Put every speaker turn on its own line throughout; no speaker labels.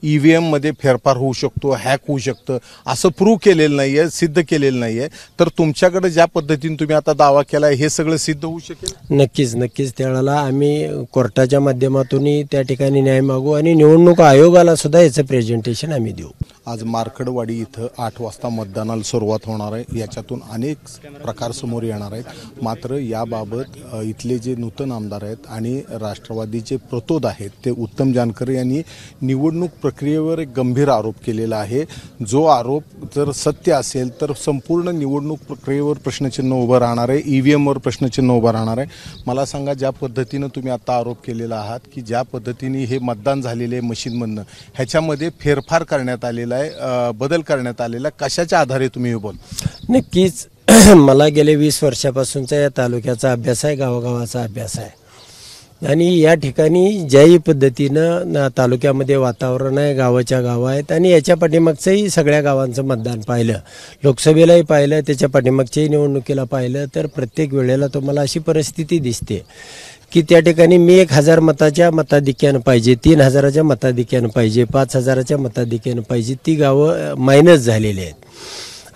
EVM मध्ये फेरफार होऊ शकतो, हॅक होऊ शकतं असं प्रूव्ह केलेलं नाहीये, सिद्ध केलेलं नाहीये, तर तुमच्याकडे ज्या पद्धतीने तुम्ही आता दावा केलाय हे सगळं सिद्ध होऊ शकेल?
नक्कीच नक्कीच त्यावेळेला आम्ही कोर्टाच्या माध्यमातूनही त्या ठिकाणी न्याय मागू आणि निवडणूक आयोगाला सुद्धा याचं प्रेझेंटेशन आम्ही देऊ।
आज मार्कडवाडी इथं 8 वाजता मतदानाला सुरुवात होणार आहे। याच्यातून अनेक प्रकार समोर येणार आहेत। मात्र याबाबत इथले जे नूतन आमदार आहेत आणि राष्ट्रवादीचे प्रतोद आहेत ते उत्तम जानकर यांनी निवडणूक प्रक्रियेवर एक गंभीर आरोप केलेला आहे। जो आरोप जर सत्य असेल तर संपूर्ण निवडणूक प्रक्रियेवर प्रश्नचिन्ह उभं राहणार आहे, EVM वर प्रश्नचिन्ह उभं राहणार आहे। मला सांगा, ज्या पद्धतीनं तुम्ही आता आरोप केलेला आहात की ज्या पद्धतीने हे मतदान झालेले मशीनमधनं ह्याच्यामध्ये फेरफार करण्यात आलेला बदल करण्यात आलेला, कशाच्या आधारे तुम्ही हे बोल?
नक्कीच मला गेले 20 वर्षापासूनचा या तालुक्याचा अभ्यास आहे, गावागावाचा अभ्यास आहे आणि या ठिकाणी ज्याही पद्धतीनं तालुक्यामध्ये वातावरण आहे, गावाच्या गाव आहेत आणि याच्या पाठीमागचंही सगळ्या गावांचं मतदान पाहिलं, लोकसभेलाही पाहिलं, त्याच्या पाठीमागच्याही निवडणुकीला पाहिलं तर प्रत्येक वेळेला तुम्हाला अशी परिस्थिती दिसते की त्या ठिकाणी मी 1000 मताच्या मताधिक्यानं पाहिजे, 3000च्या मताधिक्यानं पाहिजे, 5000च्या मताधिक्यानं पाहिजे, ती गावं मायनस झालेली आहेत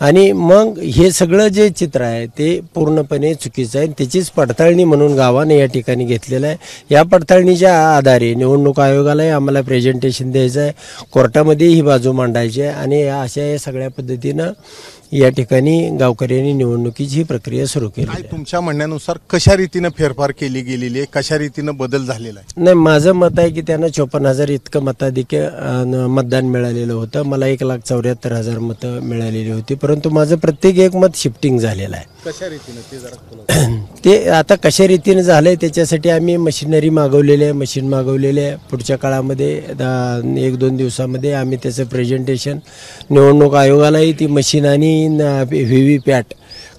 आणि मग हे सगळं जे चित्र आहे ते पूर्णपणे चुकीचं आहे। त्याचीच पडताळणी म्हणून गावाने या ठिकाणी घेतलेलं आहे। या पडताळणीच्या आधारे निवडणूक आयोगालाही आम्हाला प्रेझेंटेशन द्यायचं आहे, कोर्टामध्ये ही बाजू मांडायची आहे आणि अशा या सगळ्या पद्धतीनं या ठिकाणी गावकऱ्यांनी निवडणुकीची प्रक्रिया सुरू केली आहे।
तुमच्या म्हणण्यानुसार कशा रीतीने फेरफार केली गेलेली आहे, कशा रीतीने बदल झालेला आहे?
नाही, माझं मत आहे की त्यांना 54,000 इतकं मताधिक्य मतदान मिळालेलं होतं, मला 1,74,000 मतं मिळालेली होती, परंतु माझं प्रत्येक एक मत शिफ्टिंग झालेलं आहे।
कशा रीतीने ते जरा
ते आता कशा रीतीने झालंय त्याच्यासाठी आम्ही मशिनरी मागवलेली आहे, मशीन मागवलेले आहे। पुढच्या काळामध्ये 1-2 दिवसामध्ये आम्ही त्याचं प्रेझेंटेशन निवडणूक आयोगालाही ती मशीन आणि व्हीव्हीपॅट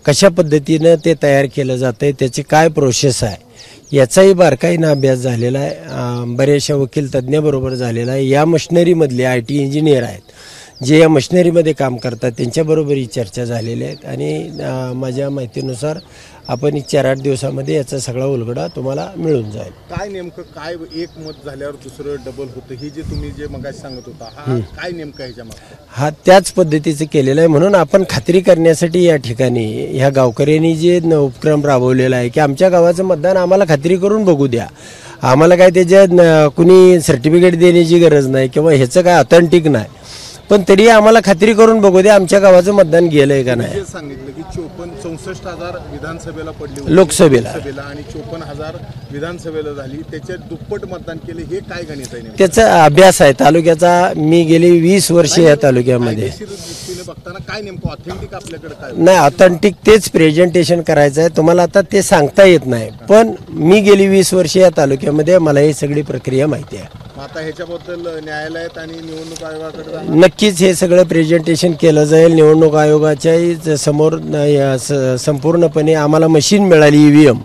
कशा पद्धतीनं ते तयार केलं जातंय, त्याची काय प्रोसेस आहे याचाही बारकाईनं अभ्यास झालेला आहे, बऱ्याचशा वकील तज्ज्ञाबरोबर झालेला आहे। या मशिनरीमधले IT इंजिनियर आहेत जे या मशिनरीमध्ये काम करतात, त्यांच्याबरोबरही चर्चा झालेली आहेत आणि माझ्या माहितीनुसार आपण 4-8 दिवसामध्ये याचा सगळा उलगडा तुम्हाला मिळून जाईल।
काय नेमकं काय एक मत झाल्यावर दुसरं डबल होतं हे जे तुम्ही जे मगाशी सांगत होता, हा काय नेमकं ह्याच्यामध्ये?
हा त्याच पद्धतीचं केलेलं आहे, म्हणून आपण खात्री करण्यासाठी या ठिकाणी ह्या गावकऱ्यांनी जे उपक्रम राबवलेला आहे की आमच्या गावाचं मतदान आम्हाला खात्री करून बघू द्या, आम्हाला काय त्याच्यात कुणी सर्टिफिकेट देण्याची गरज नाही किंवा ह्याचं काय ऑथेंटिक नाही, पण तरी आम्हाला खात्री करून बघू दे आमच्या गावाचं मतदान गेलंय का नाही।
सांगितलं की 64,000 विधानसभेला पडली,
लोकसभेला
आणि 54,000 विधानसभेला झाली, त्याचे दुप्पट मतदान केले, हे काय गणित आहे?
त्याचा अभ्यास आहे तालुक्याचा, मी गेली 20 वर्ष या तालुक्यामध्ये
बघताना काय नेमकं ऑथेंटिक आपल्याकडे काय
नाही, ऑथेंटिक तेच प्रेझेंटेशन करायचं आहे तुम्हाला, आता ते सांगता येत नाही, पण मी गेली 20 वर्ष या तालुक्यामध्ये, मला ही सगळी प्रक्रिया माहिती आहे।
आता ह्याच्याबद्दल न्यायालयात आणि निवडणूक आयोगाकडे
नक्कीच हे सगळं प्रेझेंटेशन केलं जाईल। निवडणूक आयोगाच्याही समोर संपूर्णपणे आम्हाला मशीन मिळाली EVM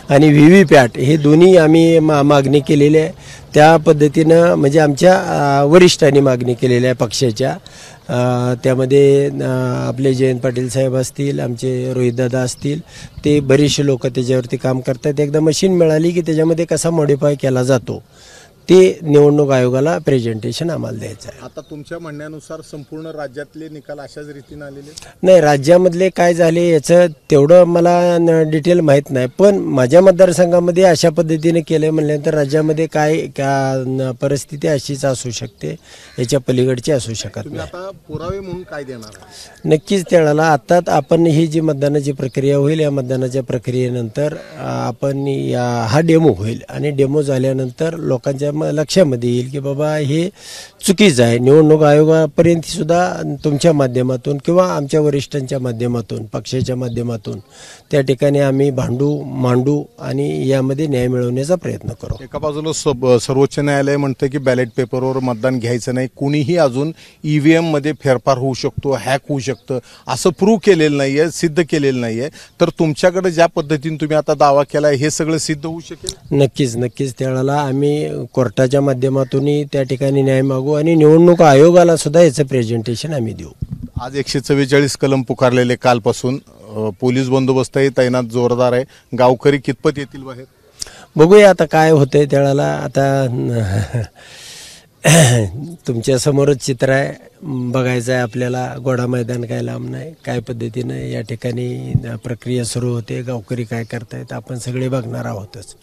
आणि व्हीव्हीपॅट हे दोन्ही आम्ही मागणी केलेली आहे, त्या पद्धतीनं म्हणजे आमच्या वरिष्ठांनी मागणी केलेली आहे पक्षाच्या, त्यामध्ये आपले जयंत पाटील साहेब असतील, आमचे रोहितदादा असतील, ते बरेचसे लोक त्याच्यावरती काम करतात। एकदा मशीन मिळाली की त्याच्यामध्ये कसा मॉडिफाय केला जातो ते निवडणूक आयोगाला प्रेझेंटेशन आम्हाला द्यायचं आहे।
आता तुमच्या म्हणण्यानुसार संपूर्ण राज्यातले निकाल अशाच रीतीने आलेले
नाही, राज्यामधले काय झाले याचं तेवढं मला डिटेल माहीत नाही, पण माझ्या मतदारसंघामध्ये अशा पद्धतीने केलं म्हणल्यानंतर राज्यामध्ये काय परिस्थिती अशीच असू शकते, याच्या पलीकडची असू शकत नाही।
आता पुरावे म्हणून काय देणार?
नक्कीच त्याला आता आपण ही जी मतदानाची प्रक्रिया होईल, या मतदानाच्या प्रक्रियेनंतर आपण हा डेमो होईल आणि डेमो झाल्यानंतर लोकांच्या लक्षामध्ये येईल की बाबा हे चुकीचं आहे। निवडणूक आयोगापर्यंत सुद्धा तुमच्या माध्यमातून किंवा आमच्या वरिष्ठांच्या माध्यमातून, पक्षाच्या माध्यमातून त्या ठिकाणी आम्ही मांडू आणि यामध्ये न्याय मिळवण्याचा प्रयत्न करू।
एका बाजूला सर्वोच्च न्यायालय म्हणतं की बॅलेट पेपरवर मतदान घ्यायचं नाही, कुणीही अजून EVM मध्ये फेरफार होऊ शकतो, हॅक होऊ शकतं असं प्रूव्ह केलेलं नाहीये, सिद्ध केलेलं नाहीये, तर तुमच्याकडे ज्या पद्धतीने तुम्ही आता दावा केलाय हे सगळं सिद्ध होऊ शकेल?
नक्कीच त्यावेळेला आम्ही कोर्टाच्या माध्यमातूनही त्या ठिकाणी न्याय मागू आणि निवडणूक आयोगाला सुद्धा याचं प्रेझेंटेशन आम्ही देऊ।
आज 144 कलम पुकारलेले कालपासून, पोलीस बंदोबस्तही तैनात जोरदार आहे, गावकरी कितपत येतील बाहेर?
बघूया आता काय होतंय त्यावेळेला। आता तुमच्या समोरच चित्र आहे, बघायचं आहे आपल्याला. गोडा मैदान काय लांब नाही, काय पद्धतीनं या ठिकाणी प्रक्रिया सुरू होते, गावकरी काय करतायत, आपण सगळे बघणार आहोतच.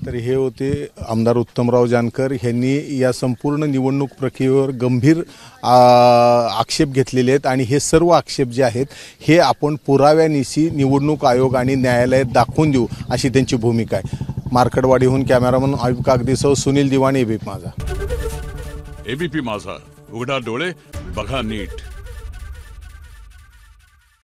तर हे होते आमदार उत्तमराव जानकर. यांनी या संपूर्ण निवडणूक प्रक्रियेवर गंभीर आक्षेप घेतलेले आहेत आणि हे सर्व आक्षेप जे आहेत हे आपण पुराव्यानिशी निवडणूक आयोग आणि न्यायालयात दाखवून देऊ अशी त्यांची भूमिका आहे. मार्कडवाडीहून कॅमेरामन आयुब कागदीसह सुनील दिवाणी, एबीपी माझा.
एबीपी माझा, उघडा डोळे बघा नीट.